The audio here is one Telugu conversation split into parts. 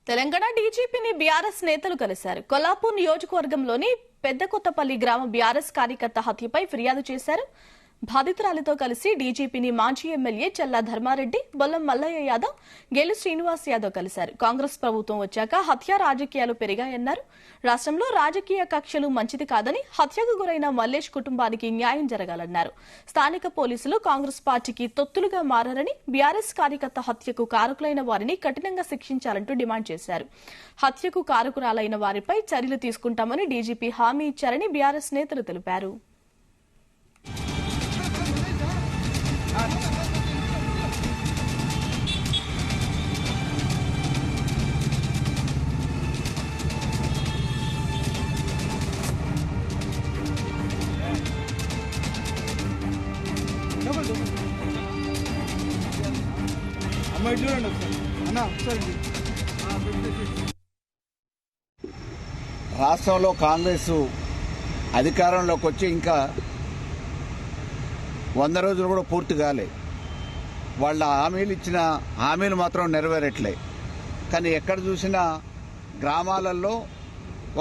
తెలంగాణ డీజీపీని బీఆర్ఎస్ నేతలు కలిశారు. కొల్లాపూర్ నియోజకవర్గంలోని పెద్దకొత్తపల్లి గ్రామ బీఆర్ఎస్ కార్యకర్త హత్యపై ఫిర్యాదు చేశారు. బాధితురాలితో కలిసి డీజీపీని మాజీ ఎమ్మెల్యే చల్లా ధర్మారెడ్డి, బొల్లం మల్లయ్య యాదవ్, గేలు శ్రీనివాస్ యాదవ్ కలిశారు. కాంగ్రెస్ ప్రభుత్వం వచ్చాక హత్య రాజకీయాలు పెరిగాయన్నారు. రాష్ట్రంలో రాజకీయ కక్షలు మంచిది కాదని, హత్యకు గురైన మల్లేష్ కుటుంబానికి న్యాయం జరగాలన్నారు. స్థానిక పోలీసులు కాంగ్రెస్ పార్టీకి తొత్తులుగా మారారని, బీఆర్ఎస్ కార్యకర్త హత్యకు కారకులైన వారిని కఠినంగా శిక్షించాలంటూ డిమాండ్ చేశారు. హత్యకు కారకురాలైన వారిపై చర్యలు తీసుకుంటామని డీజీపీ హామీ ఇచ్చారని బీఆర్ఎస్ నేతలు తెలిపారు. రాష్ట్రంలో కాంగ్రెస్ అధికారంలోకి వచ్చి ఇంకా 100 రోజులు కూడా పూర్తి కాలే. వాళ్ళ హామీలు ఇచ్చిన హామీలు మాత్రం నెరవేరట్లే. కానీ ఎక్కడ చూసినా గ్రామాలలో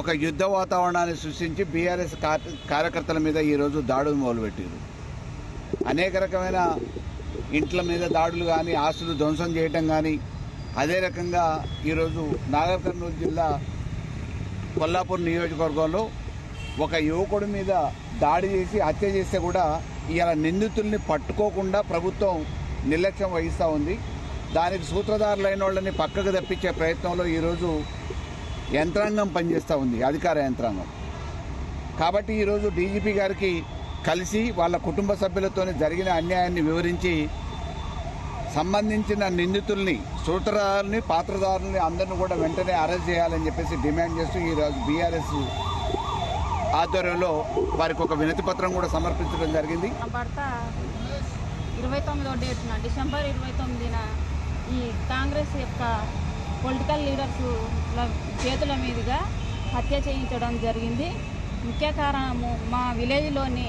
ఒక యుద్ధ వాతావరణాన్ని సృష్టించి బీఆర్ఎస్ కార్యకర్తల మీద ఈరోజు దాడులు మొదలుపెట్టారు. అనేక రకమైన ఇంట్ల మీద దాడులు కానీ, ఆస్తులు ధ్వంసం చేయటం కానీ, అదే రకంగా ఈరోజు నాగర్ కర్నూలు జిల్లా కొల్లాపూర్ నియోజకవర్గంలో ఒక యువకుడి మీద దాడి చేసి హత్య చేస్తే కూడా ఇవాళ నిందితుల్ని పట్టుకోకుండా ప్రభుత్వం నిర్లక్ష్యం వహిస్తూ ఉంది. దానికి సూత్రధారులైన వాళ్ళని పక్కకు తప్పించే ప్రయత్నంలో ఈరోజు యంత్రాంగం పనిచేస్తూ ఉంది, అధికార యంత్రాంగం. కాబట్టి ఈరోజు డీజీపీ గారికి కలిసి వాళ్ళ కుటుంబ సభ్యులతో జరిగిన అన్యాయాన్ని వివరించి సంబంధించిన నిందితుల్ని, సూత్రధారుల్ని, పాత్రధారుల్ని అందరినీ కూడా వెంటనే అరెస్ట్ చేయాలని చెప్పేసి డిమాండ్ చేస్తూ ఈరోజు బీఆర్ఎస్ ఆధ్వర్యంలో వారికి ఒక వినతి పత్రం కూడా సమర్పించడం జరిగింది. భర్త 29వ డేట్న డిసెంబర్ 29న ఈ కాంగ్రెస్ యొక్క పొలిటికల్ లీడర్స్ చేతుల మీదుగా హత్య చేయించడం జరిగింది. ముఖ్య కారణము మా విలేజ్లోని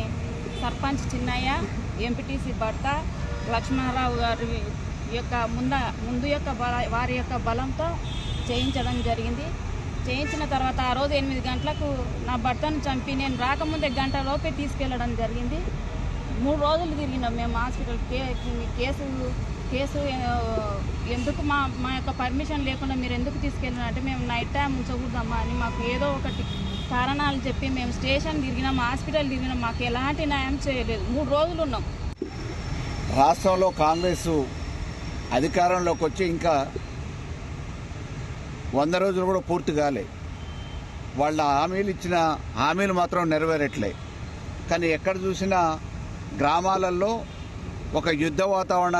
సర్పంచ్ చిన్నయ్య, ఎంపీటీసీ భర్త లక్ష్మణరావు గారి యొక్క వారి యొక్క బలంతో చేయించడం జరిగింది. చేయించిన తర్వాత ఆ రోజు 8 గంటలకు నా భర్తను చంపి నేను రాకముందే గంట లోపే తీసుకెళ్లడం జరిగింది. 3 రోజులు తిరిగినాం మేము హాస్పిటల్. కేసు ఎందుకు మా యొక్క పర్మిషన్ లేకుండా మీరు ఎందుకు తీసుకెళ్ళినా అంటే, మేము నైట్ టైం ఉంచకూడదమ్మా అని మాకు ఏదో ఒకటి కారణాలు చెప్పి మేము స్టేషన్ తిరిగినాం, హాస్పిటల్ తిరిగినాం. మాకు ఎలాంటి న్యాయం చేయలేదు. 3 రోజులు ఉన్నాం. రాష్ట్రంలో కాంగ్రెస్ అధికారంలోకి వచ్చి ఇంకా 100 రోజులు కూడా పూర్తి కాలే. వాళ్ళ హామీలు ఇచ్చిన హామీలు మాత్రం నెరవేరట్లే. కానీ ఎక్కడ చూసినా గ్రామాలలో ఒక యుద్ధ వాతావరణం